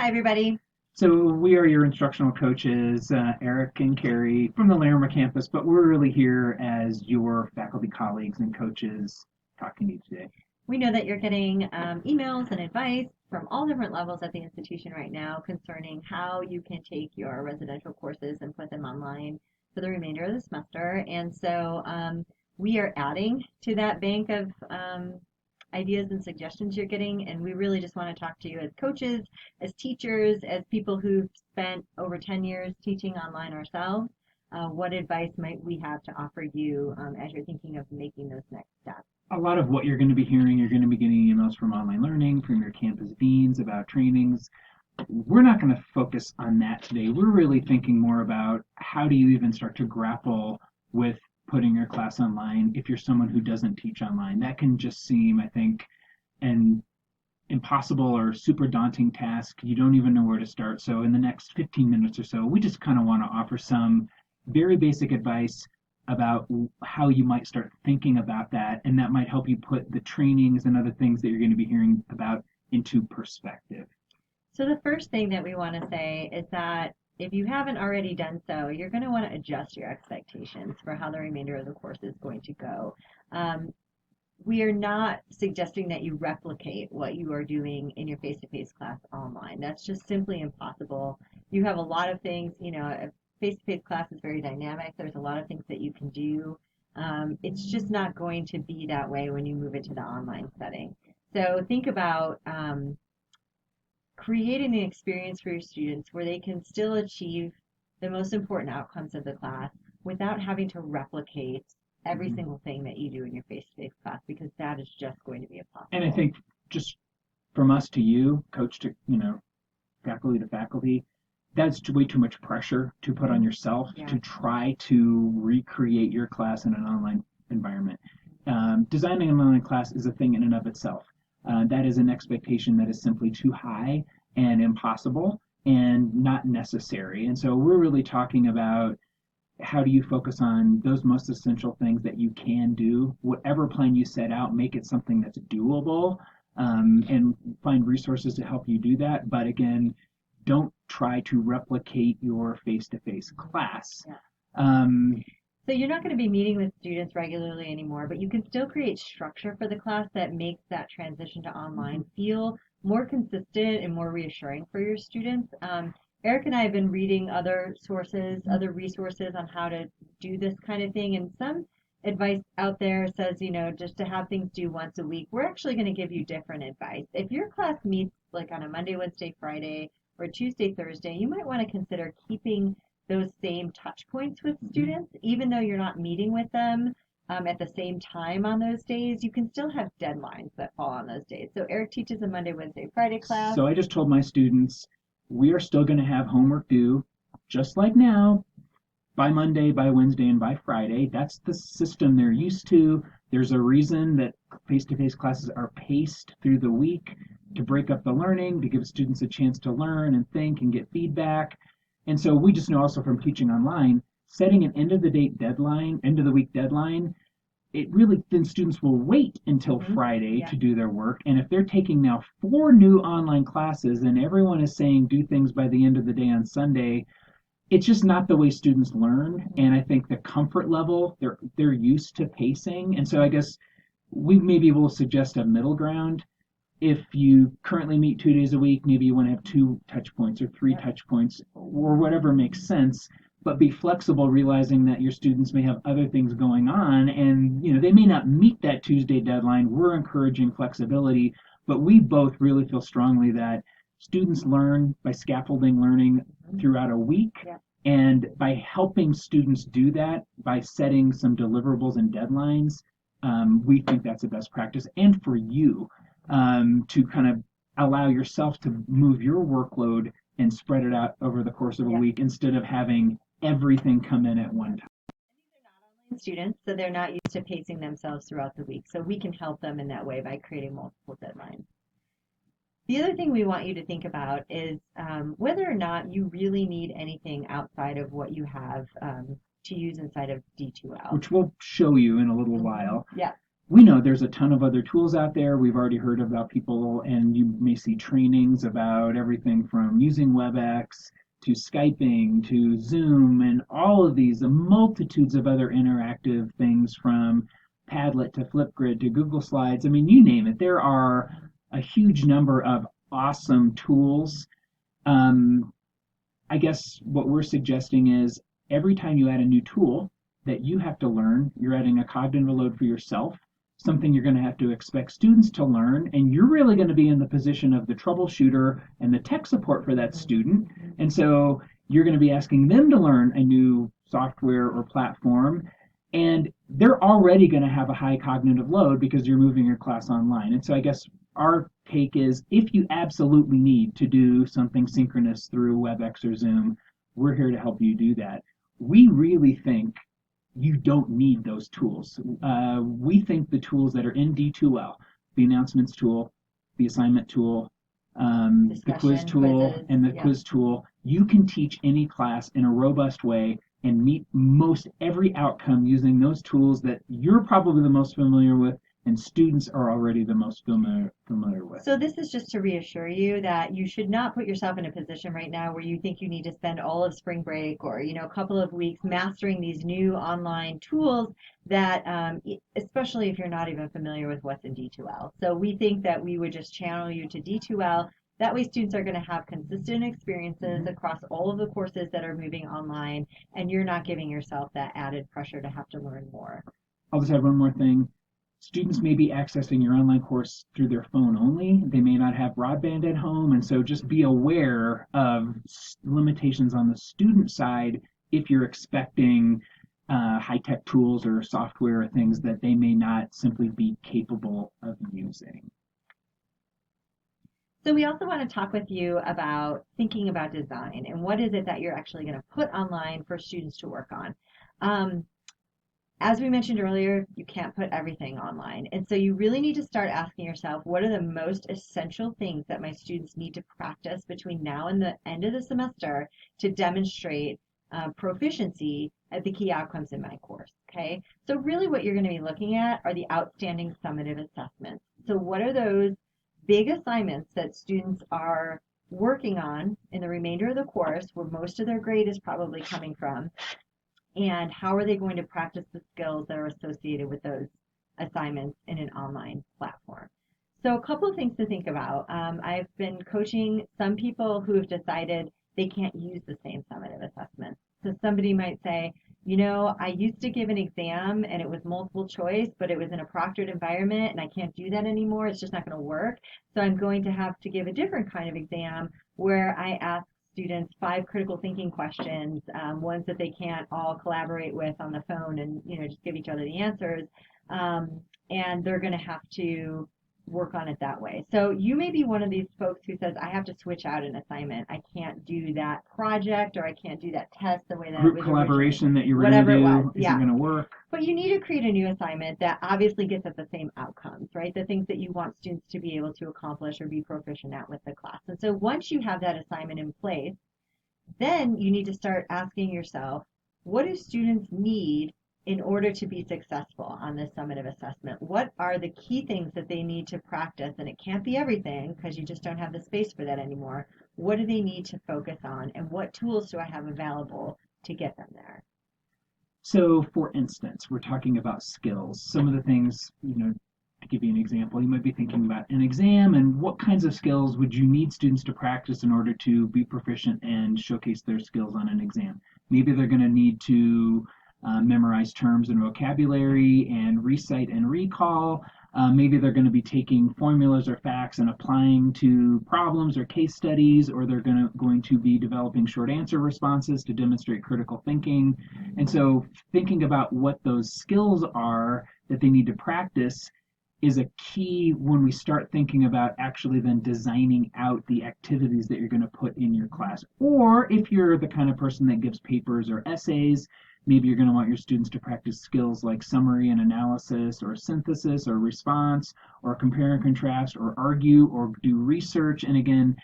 Hi, everybody. So we are your instructional coaches, Eric and Kerri from the Larimer campus, but we're really here as your faculty colleagues and coaches talking to you today. We know that you're getting emails and advice from all different levels at the institution right now concerning how you can take your residential courses and put them online for the remainder of the semester. And so we are adding to that bank of ideas and suggestions you're getting. And we really just want to talk to you as coaches, as teachers, as people who've spent over 10 years teaching online ourselves. What advice might we have to offer you as you're thinking of making those next steps? A lot of what you're going to be hearing, you're going to be getting emails from online learning, from your campus deans about trainings. We're not going to focus on that today. We're really thinking more about how do you even start to grapple with putting your class online if you're someone who doesn't teach online. That can just seem, I think, an impossible or super daunting task. You don't even know where to start. So in the next 15 minutes or so, we just kind of want to offer some very basic advice about how you might start thinking about that, and that might help you put the trainings and other things that you're going to be hearing about into perspective. So the first thing that we want to say is that if you haven't already done so, you're going to want to adjust your expectations for how the remainder of the course is going to go. We are not suggesting that you replicate what you are doing in your face-to-face class online. That's just simply impossible. You have a lot of things, a face-to-face class is very dynamic. There's a lot of things that you can do. It's just not going to be that way when you move it to the online setting. So think about creating an experience for your students where they can still achieve the most important outcomes of the class without having to replicate every Mhm. single thing that you do in your face-to-face class, because that is just going to be And I impossible. think just from us to you, coach to, faculty to faculty, that's way too much pressure to put on yourself Yeah. to try to recreate your class in an online environment. Designing an online class is a thing in and of itself. That is an expectation that is simply too high and impossible and not necessary. And so we're really talking about how do you focus on those most essential things that you can do. Whatever plan you set out, make it something that's doable, and find resources to help you do that. But again, don't try to replicate your face-to-face class. Yeah. Um, So you're not going to be meeting with students regularly anymore, but you can still create structure for the class that makes that transition to online feel more consistent and more reassuring for your students. Eric and I have been reading other sources, other resources on how to do this kind of thing, and some advice out there says, just to have things due once a week. We're actually going to give you different advice. If your class meets like on a Monday, Wednesday, Friday, or Tuesday, Thursday, you might want to consider keeping those same touch points with students, even though you're not meeting with them at the same time on those days, you can still have deadlines that fall on those days. So Eric teaches a Monday, Wednesday, Friday class. so I just told my students we are still going to have homework due, just like now, by Monday, by Wednesday, and by Friday. That's the system they're used to. There's a reason that face-to-face classes are paced through the week to break up the learning, to give students a chance to learn and think and get feedback. And so we just know also from teaching online, setting an end of the date deadline, end of the week deadline, it really then students will wait until Friday Yeah. to do their work. And if they're taking now 4 new online classes and everyone is saying do things by the end of the day on Sunday, it's just not the way students learn. And I think the comfort level, they're used to pacing. And so I guess we maybe will suggest a middle ground. If you currently meet 2 days a week, maybe you want to have two touch points or three touch points or whatever makes sense, but be flexible, realizing that your students may have other things going on and they may not meet that Tuesday deadline. We're encouraging flexibility, but we both really feel strongly that students learn by scaffolding learning throughout a week. Yeah. And by helping students do that, by setting some deliverables and deadlines, we think that's the best practice. And for you, to kind of allow yourself to move your workload and spread it out over the course of a week instead of having everything come in at one time. Students, so they're not used to pacing themselves throughout the week. So we can help them in that way by creating multiple deadlines. The other thing we want you to think about is whether or not you really need anything outside of what you have to use inside of D2L. Which we'll show you in a little while. Yeah. we know there's a ton of other tools out there. We've already heard about people, and you may see trainings about everything from using WebEx to Skyping to Zoom and all of these, multitudes of other interactive things from Padlet to Flipgrid to Google Slides. I mean, you name it. There are a huge number of awesome tools. Um, I guess what we're suggesting is every time you add a new tool that you have to learn, you're adding a cognitive load for yourself, something you're going to have to expect students to learn, and you're really going to be in the position of the troubleshooter and the tech support for that student. And so you're going to be asking them to learn a new software or platform, and they're already going to have a high cognitive load because you're moving your class online. And so I guess our take is if you absolutely need to do something synchronous through WebEx or Zoom, we're here to help you do that. We really think you don't need those tools. We think the tools that are in D2L, the announcements tool, the assignment tool, the quiz Discussion, tool, quizzes, and the yeah. quiz tool, you can teach any class in a robust way and meet most every outcome using those tools that you're probably the most familiar with and students are already the most familiar with. So this is just to reassure you that you should not put yourself in a position right now where you think you need to spend all of spring break or, a couple of weeks mastering these new online tools that, especially if you're not even familiar with what's in D2L. So we think that we would just channel you to D2L. That way students are going to have consistent experiences across all of the courses that are moving online, and you're not giving yourself that added pressure to have to learn more. I'll just add one more thing. Students may be accessing your online course through their phone only. They may not have broadband at home, and so just be aware of limitations on the student side if you're expecting high-tech tools or software or things that they may not simply be capable of using. So we also want to talk with you about thinking about design and what is it that you're actually going to put online for students to work on. Um, as we mentioned earlier, you can't put everything online. And so you really need to start asking yourself, what are the most essential things that my students need to practice between now and the end of the semester to demonstrate proficiency at the key outcomes in my course, okay? So really what you're going to be looking at are the outstanding summative assessments. So what are those big assignments that students are working on in the remainder of the course where most of their grade is probably coming from, and how are they going to practice the skills that are associated with those assignments in an online platform? So a couple of things to think about. I've been coaching some people who have decided they can't use the same summative assessments. So somebody might say, I used to give an exam and it was multiple choice, but it was in a proctored environment and I can't do that anymore. It's just not going to work. So I'm going to have to give a different kind of exam where I ask students 5 critical thinking questions, ones that they can't all collaborate with on the phone and just give each other the answers, and they're going to have to work on it that way. So you may be one of these folks who says, I have to switch out an assignment. I can't do that project or I can't do that test the way that it Group was collaboration originally. that you were going Whatever to it was, do isn't yeah. going to work. But you need to create a new assignment that obviously gets at the same outcomes, right? The things that you want students to be able to accomplish or be proficient at with the class. And so once you have that assignment in place, then you need to start asking yourself, what do students need in order to be successful on this summative assessment? What are the key things that they need to practice? And it can't be everything because you just don't have the space for that anymore. What do they need to focus on? And what tools do I have available to get them there? So, for instance, we're talking about skills. Some of the things, to give you an example, you might be thinking about an exam and what kinds of skills would you need students to practice in order to be proficient and showcase their skills on an exam. Maybe they're going to need to memorize terms and vocabulary and recite and recall. Maybe they're going to be taking formulas or facts and applying to problems or case studies, or they're going to be developing short answer responses to demonstrate critical thinking. And so thinking about what those skills are that they need to practice is a key when we start thinking about actually then designing out the activities that you're going to put in your class. Or if you're the kind of person that gives papers or essays, maybe you're going to want your students to practice skills like summary and analysis or synthesis or response or compare and contrast or argue or do research. And again,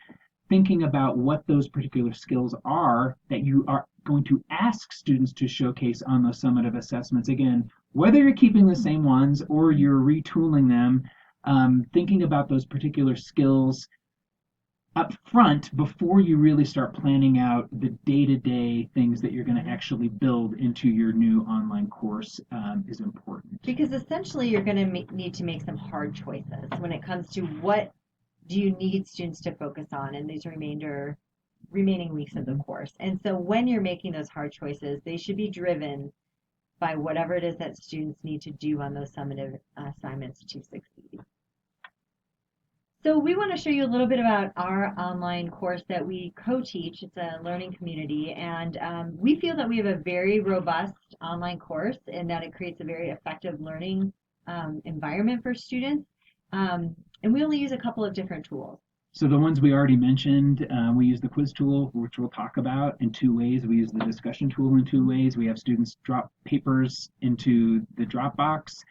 thinking about what those particular skills are that you are going to ask students to showcase on those summative assessments. Again, whether you're keeping the same ones or you're retooling them, thinking about those particular skills up front before you really start planning out the day-to-day things that you're going to actually build into your new online course is important. Because essentially you're going to need to make some hard choices when it comes to what do you need students to focus on in these remaining weeks of the course. And so when you're making those hard choices, they should be driven by whatever it is that students need to do on those summative assignments to succeed. So we want to show you a little bit about our online course that we co-teach. It's a learning community, and we feel that we have a very robust online course and that it creates a very effective learning environment for students. And we only use a couple of different tools. So the ones we already mentioned, we use the quiz tool, which we'll talk about in 2 ways. We use the discussion tool in 2 ways. We have students drop papers into the Dropbox,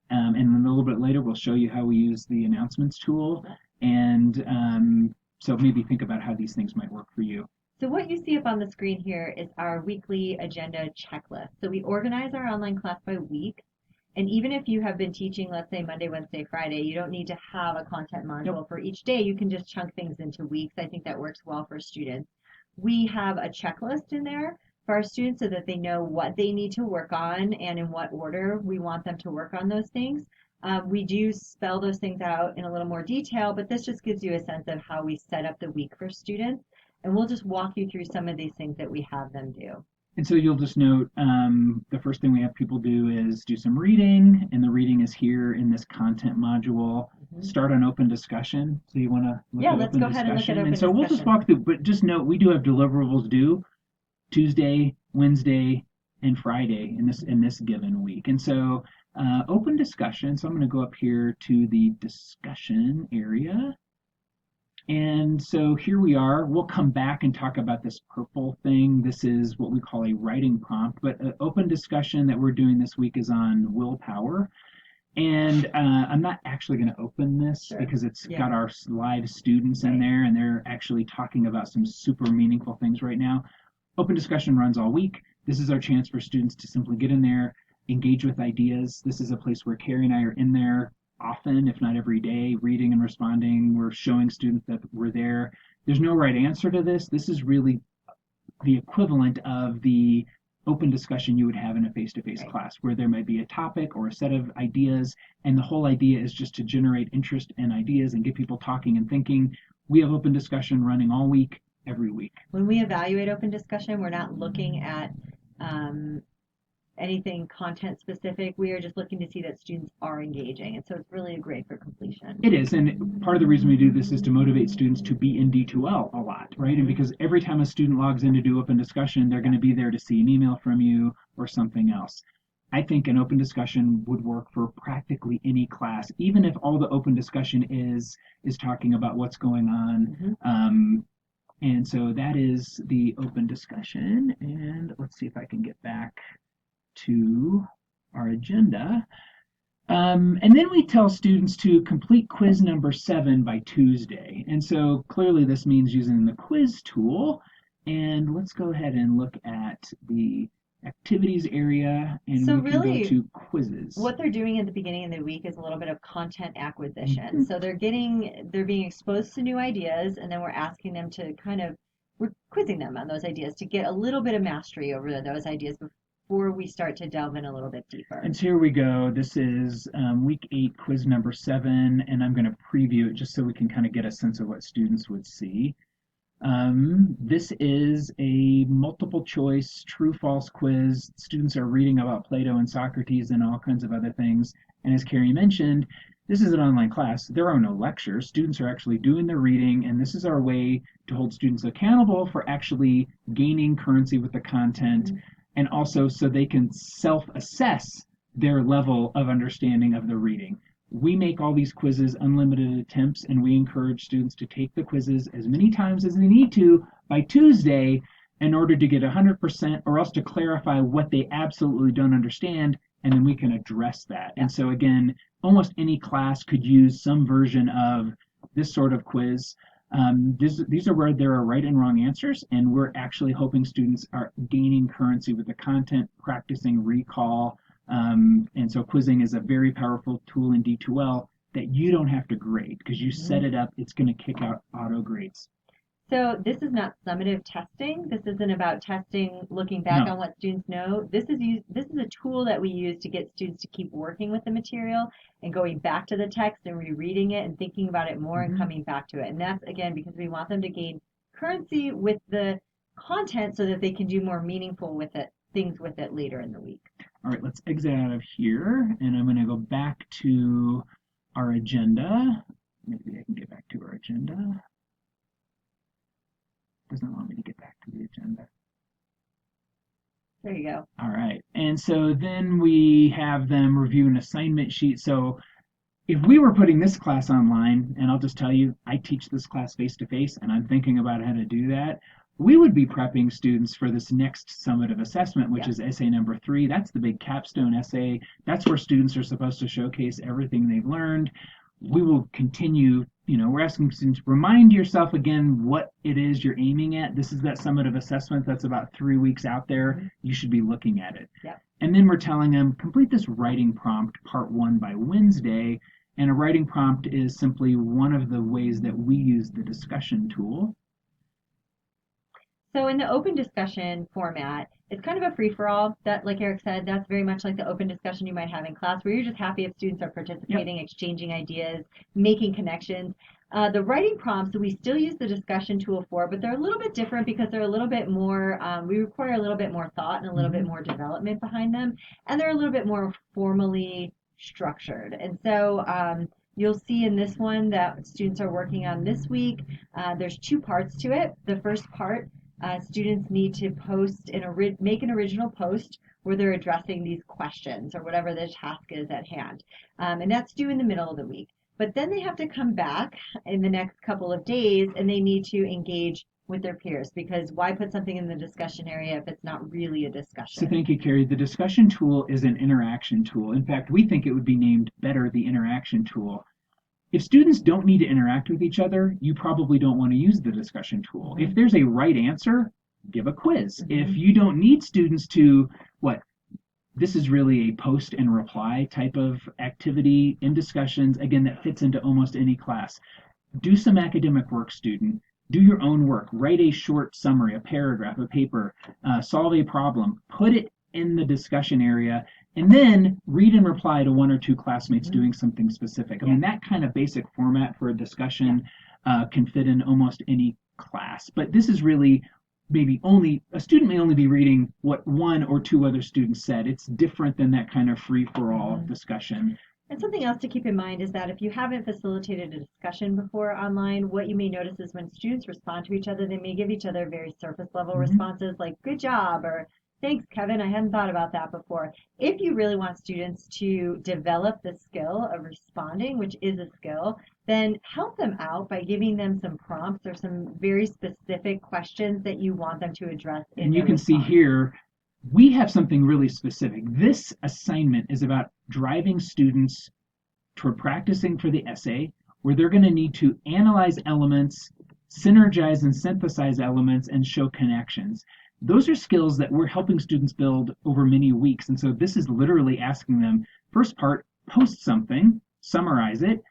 and then a little bit later we'll show you how we use the announcements tool. And so maybe think about how these things might work for you. So what you see up on the screen here is our weekly agenda checklist. So we organize our online class by week. And even if you have been teaching, let's say Monday, Wednesday, Friday, you don't need to have a content module for each day. You can just chunk things into weeks. I think that works well for students. We have a checklist in there for our students so that they know what they need to work on and in what order we want them to work on those things. We do spell those things out in a little more detail, but this just gives you a sense of how we set up the week for students. And we'll just walk you through some of these things that we have them do. And so you'll just note the first thing we have people do is do some reading, and the reading is here in this content module. Start an open discussion. So you want to look at let's open go ahead and look at open discussion. And so we'll just walk through, but just note we do have deliverables due Tuesday, Wednesday, and Friday in this given week. And so open discussion. So I'm going to go up here to the discussion area. And so here we are. We'll come back and talk about this purple thing. This is what we call a writing prompt, but an open discussion that we're doing this week is on willpower. And I'm not actually going to open this because it's got our live students in there, and they're actually talking about some super meaningful things right now. Open discussion runs all week. This is our chance for students to simply get in there, engage with ideas. This is a place where Kerri and I are in there often, if not every day, reading and responding. We're showing students that we're there. There's no right answer to this. This is really the equivalent of the open discussion you would have in a face-to-face class, where there might be a topic or a set of ideas, and the whole idea is just to generate interest and ideas and get people talking and thinking. We have open discussion running all week, every week. When we evaluate open discussion, we're not looking at anything content specific. We are just looking to see that students are engaging, and so it's really great for completion. It is, and part of the reason we do this is to motivate students to be in D2L a lot, right? And because every time a student logs in to do open discussion, they're going to be there to see an email from you or something else. I think an open discussion would work for practically any class, even if all the open discussion is talking about what's going on. And so that is the open discussion. And let's see if I can get back to our agenda. And then we tell students to complete quiz number 7 by Tuesday. And so clearly this means using the quiz tool. And let's go ahead and look at the activities area, and so we can really, go to quizzes. What they're doing at the beginning of the week is a little bit of content acquisition. So they're being exposed to new ideas, and then we're asking them to we're quizzing them on those ideas to get a little bit of mastery over those ideas before we start to delve in a little bit deeper. And so here we go. This is week 8, quiz number 7, and I'm going to preview it just so we can kind of get a sense of what students would see. This is a multiple choice true-false quiz. Students are reading about Plato and Socrates and all kinds of other things. And as Kerri mentioned, this is an online class. There are no lectures. Students are actually doing the reading, and this is our way to hold students accountable for actually gaining currency with the content, and also so they can self-assess their level of understanding of the reading. We make all these quizzes unlimited attempts, and we encourage students to take the quizzes as many times as they need to by Tuesday in order to get 100%, or else to clarify what they absolutely don't understand, and then we can address that. And so, again, almost any class could use some version of this sort of quiz. These are where there are right and wrong answers, and we're actually hoping students are gaining currency with the content, practicing recall. And so quizzing is a very powerful tool in D2L that you don't have to grade because you set it up, it's going to kick out auto grades. So this is not summative testing. This isn't about testing, looking back No. on what students know. This is a tool that we use to get students to keep working with the material and going back to the text and rereading it and thinking about it more and Mhm. coming back to it. And that's again because we want them to gain currency with the content so that they can do more meaningful with it, things with it later in the week. All right, let's exit out of here, and I'm going to go back to our agenda. Maybe I can get back to our agenda. Doesn't want me to get back to the agenda. There you go. All right, and so then we have them review an assignment sheet. So if we were putting this class online, and I'll just tell you, I teach this class face to face, and I'm thinking about how to do that, we would be prepping students for this next summative assessment, which Yeah. is essay number 3. That's the big capstone essay. That's where students are supposed to showcase everything they've learned. We will continue, we're asking students, remind yourself again what it is you're aiming at. This is that summative assessment that's about 3 weeks out there. You should be looking at it. Yeah. And then we're telling them, complete this writing prompt, part 1, by Wednesday. And a writing prompt is simply one of the ways that we use the discussion tool. So in the open discussion format, it's kind of a free-for-all. That, like Eric said, that's very much like the open discussion you might have in class, where you're just happy if students are participating, exchanging ideas, making connections. The writing prompts we still use the discussion tool for, but they're a little bit different because they're a little bit more, we require a little bit more thought and a little bit more development behind them, and they're a little bit more formally structured. And so you'll see in this one that students are working on this week. There's 2 parts to it. The first part, students need to make an original post where they're addressing these questions or whatever the task is at hand. And that's due in the middle of the week. But then they have to come back in the next couple of days and they need to engage with their peers because why put something in the discussion area if it's not really a discussion? So thank you, Kerri. The discussion tool is an interaction tool. In fact, we think it would be named better the interaction tool. If students don't need to interact with each other, you probably don't want to use the discussion tool. If there's a right answer, give a quiz. If you don't need students to, this is really a post and reply type of activity in discussions, again, that fits into almost any class. Do some academic work, student. Do your own work. Write a short summary, a paragraph, a paper, solve a problem. Put it in the discussion area, and then read and reply to 1 or 2 classmates doing something specific. I mean, that kind of basic format for a discussion can fit in almost any class. But this is really maybe a student may only be reading what 1 or 2 other students said. It's different than that kind of free-for-all discussion. And something else to keep in mind is that if you haven't facilitated a discussion before online, what you may notice is when students respond to each other, they may give each other very surface level responses like good job or thanks, Kevin, I hadn't thought about that before. If you really want students to develop the skill of responding, which is a skill, then help them out by giving them some prompts or some very specific questions that you want them to address in And you their can see response. here, we have something really specific. This assignment is about driving students toward practicing for the essay, where they're going to need to analyze elements, synergize and synthesize elements, and show connections. Those are skills that we're helping students build over many weeks. And so this is literally asking them, first part, post something, summarize it.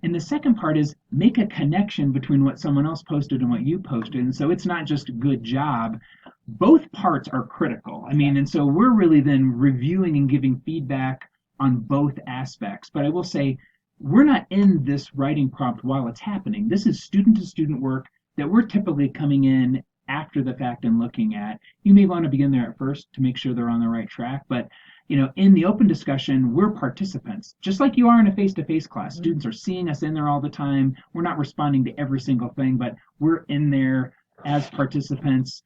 And the second part is make a connection between what someone else posted and what you posted. And so it's not just good job. Both parts are critical. I mean, and so we're really then reviewing and giving feedback on both aspects. But I will say, we're not in this writing prompt while it's happening. This is student to student work that we're typically coming in after the fact and looking at. You may want to begin there at first to make sure they're on the right track, but in the open discussion, we're participants, just like you are in a face-to-face class. Students are seeing us in there all the time. We're not responding to every single thing, but we're in there as participants.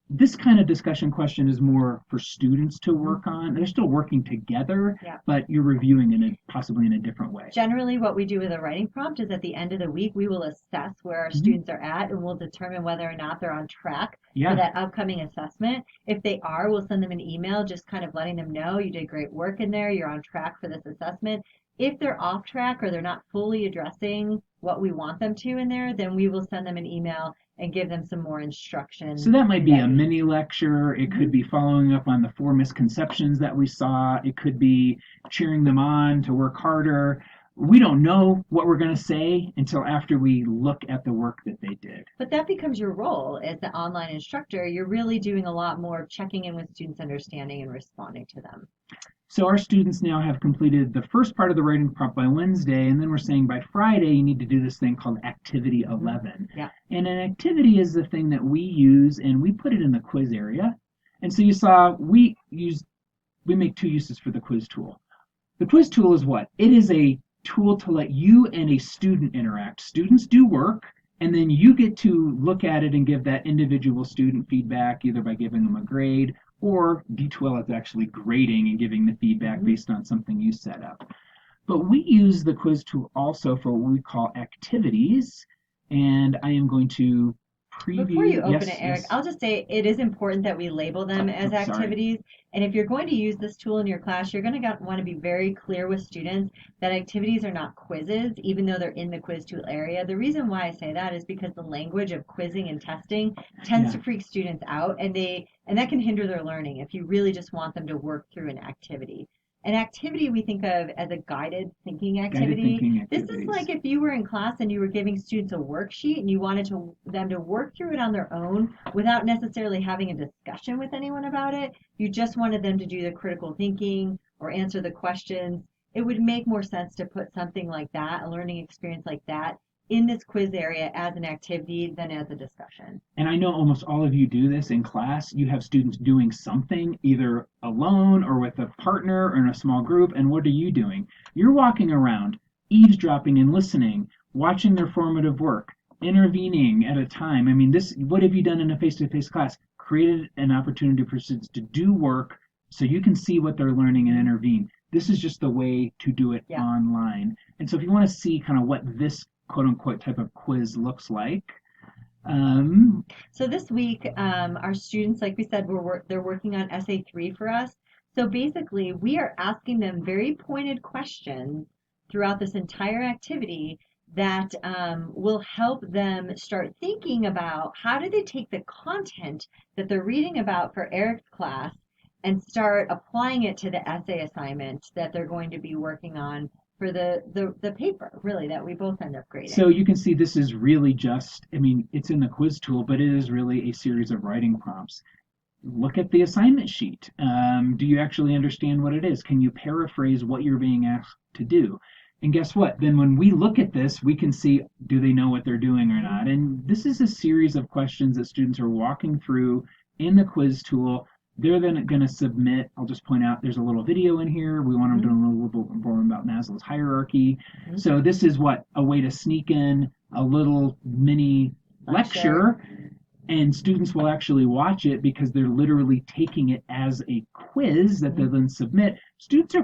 This kind of discussion question is more for students to work on. They're still working together, but you're reviewing it possibly in a different way. Generally, what we do with a writing prompt is at the end of the week, we will assess where our students are at and we'll determine whether or not they're on track for that upcoming assessment. If they are, we'll send them an email just kind of letting them know you did great work in there, you're on track for this assessment. If they're off track or they're not fully addressing what we want them to in there, then we will send them an email and give them some more So instruction that might through be that a email. mini lecture. It could Mhm. be following up on the 4 misconceptions that we saw. It could be cheering them on to work harder. We don't know what we're going to say until after we look at the work that they did. But that becomes your role as the online instructor. You're really doing a lot more of checking in with students' understanding and responding to them. So our students now have completed the first part of the writing prompt by Wednesday, and then we're saying by Friday you need to do this thing called Activity Hmm. 11. Yeah. And an activity is the thing that we use, and we put it in the quiz area. And so you saw we make 2 uses for the quiz tool. The quiz tool is what? It is a tool to let you and a student interact. Students do work, and then you get to look at it and give that individual student feedback either by giving them a grade or D12 is actually grading and giving the feedback Hmm. based on something you set up. But we use the quiz tool also for what we call activities, and I am going to Before you preview. open it, Yes, Eric, yes. I'll just say it is important that we label them as Oh, sorry. activities. And if you're going to use this tool in your class, you're going to want to be very clear with students that activities are not quizzes, even though they're in the quiz tool area. The reason why I say that is because the language of quizzing and testing tends Yeah, to freak students out, and that can hinder their learning if you really just want them to work through an activity. An activity we think of as a guided thinking guided activity. thinking This is activities. like if you were in class and you were giving students a worksheet and you wanted them to work through it on their own without necessarily having a discussion with anyone about it. You just wanted them to do the critical thinking or answer the questions. It would make more sense to put something like that, a learning experience like that, in this quiz area as an activity than as a discussion. And I know almost all of you do this in class. You have students doing something either alone or with a partner or in a small group. And what are you doing? You're walking around, eavesdropping and listening, watching their formative work, intervening at a time. I mean, this, what have you done in a face to face class? Created an opportunity for students to do work so you can see what they're learning and Mm-hmm. intervene. This is just the way to do it Yeah. online. And so if you want to see kind of what this quote unquote type of quiz looks like, um, So this week, our students, like we said, they're working on essay 3 for us. So basically, we are asking them very pointed questions throughout this entire activity that will help them start thinking about how do they take the content that they're reading about for Eric's class and start applying it to the essay assignment that they're going to be working on for the paper, really, that we both end up So grading. you can see this is really just, I mean, it's in the quiz tool, but it is really a series of writing prompts. Look at the assignment sheet. Do you actually understand what it is? Can you paraphrase what you're being asked to do? And guess what? Then when we look at this, we can see do they know what they're doing or Mhm. not? And this is a series of questions that students are walking through in the quiz tool. They're then going to submit. I'll just point out there's a little video in here. We want them to Mhm. know a little bit more about Maslow's hierarchy. Mhm. So this is what a way to sneak in a little mini Lecture. lecture and students will actually watch it because they're literally taking it as a quiz that they Mhm. then submit. Students are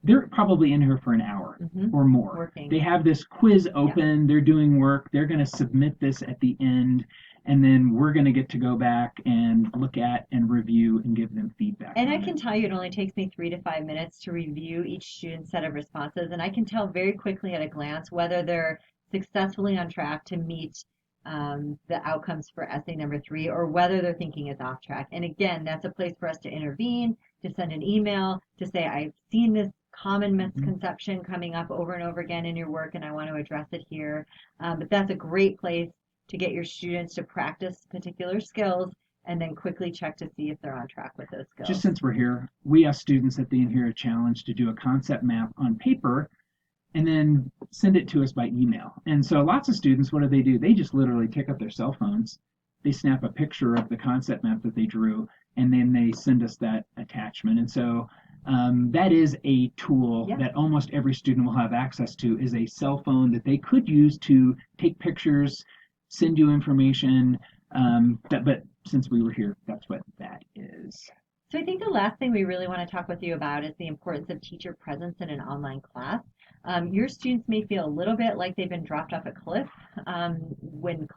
they're probably in here for an hour Mhm. or more. Working. They have this quiz Yeah. open, they're doing work, they're going to submit this at the end, and then we're going to get to go back and look at and review and give them feedback And I on can it. tell you it only takes me 3 to 5 minutes to review each student's set of responses, and I can tell very quickly at a glance whether they're successfully on track to meet the outcomes for essay number 3 or whether their thinking is off track. And again, that's a place for us to intervene, to send an email, to say, I've seen this common Mhm. misconception coming up over and over again in your work, and I want to address it here. But that's a great place to get your students to practice particular skills and then quickly check to see if they're on track with those Just skills. since we're here, we ask students at the end here a challenge to do a concept map on paper and then send it to us by email. And so lots of students, what do? They just literally pick up their cell phones, they snap a picture of the concept map that they drew, and then they send us that attachment. And so that is a tool Yeah. that almost every student will have access to is a cell phone that they could use to take pictures, send you information. But since we were here, that's what that is. So I think the last thing we really want to talk with you about is the importance of teacher presence in an online class. Your students may feel a little bit like they've been dropped off a cliff when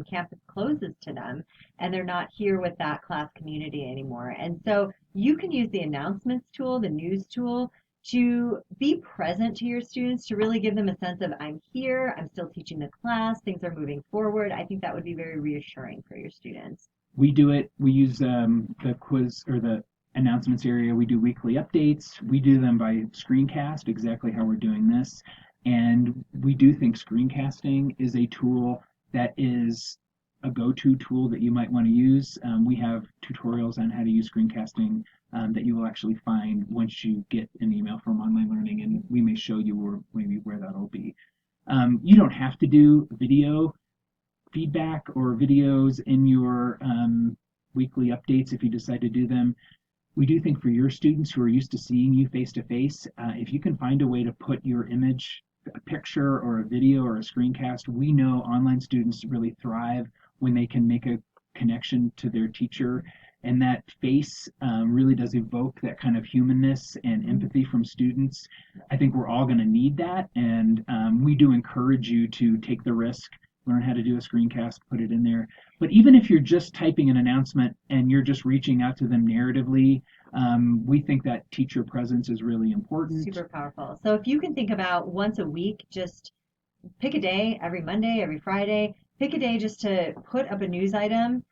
campus closes to them, and they're not here with that class community anymore. And so you can use the announcements tool, the news tool, to be present to your students, to really give them a sense of I'm here, I'm still teaching the class, things are moving forward. I think that would be very reassuring for your students. We do it. We use the quiz or the announcements area. We do weekly updates. We do them by screencast, exactly how we're doing this. And we do think screencasting is a tool that is a go-to tool that you might want to use. We have tutorials on how to use screencasting that you will actually find once you get an email from Online Learning, and we may show you where that'll be. You don't have to do video feedback or videos in your weekly updates if you decide to do them. We do think for your students who are used to seeing you face to face, if you can find a way to put your image, a picture or a video or a screencast, we know online students really thrive when they can make a connection to their teacher. And that face really does evoke that kind of humanness and empathy from students. I think we're all going to need that. And we do encourage you to take the risk, learn how to do a screencast, put it in there. But even if you're just typing an announcement and you're just reaching out to them narratively, we think that teacher presence is really important. Super powerful. So if you can think about once a week, just pick a day, every Monday, every Friday, pick a day just to put up a news item,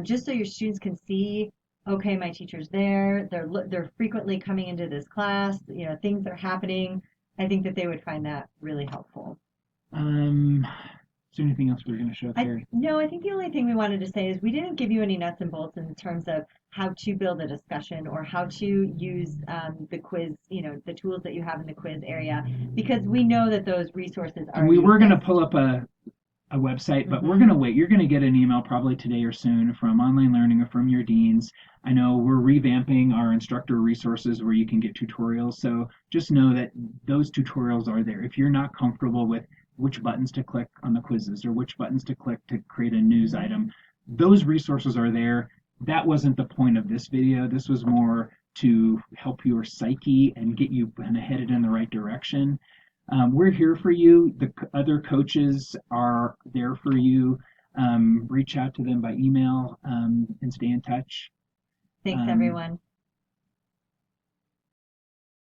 just so your students can see, okay, my teacher's there, they're frequently coming into this class, things are happening. I think that they would find that really helpful. Is there anything else we're going to show, Kerri? No, I think the only thing we wanted to say is we didn't give you any nuts and bolts in terms of how to build a discussion or how to use the quiz, the tools that you have in the quiz area, because we know that those resources are. And we were going to pull up a website, but we're going to wait. You're going to get an email probably today or soon from Online Learning or from your deans. I know we're revamping our instructor resources where you can get tutorials. So just know that those tutorials are there. If you're not comfortable with which buttons to click on the quizzes or which buttons to click to create a news item, those resources are there. That wasn't the point of this video. This was more to help your psyche and get you kind of headed in the right direction. We're here for you. The other coaches are there for you. Reach out to them by email and stay in touch. Thanks, everyone.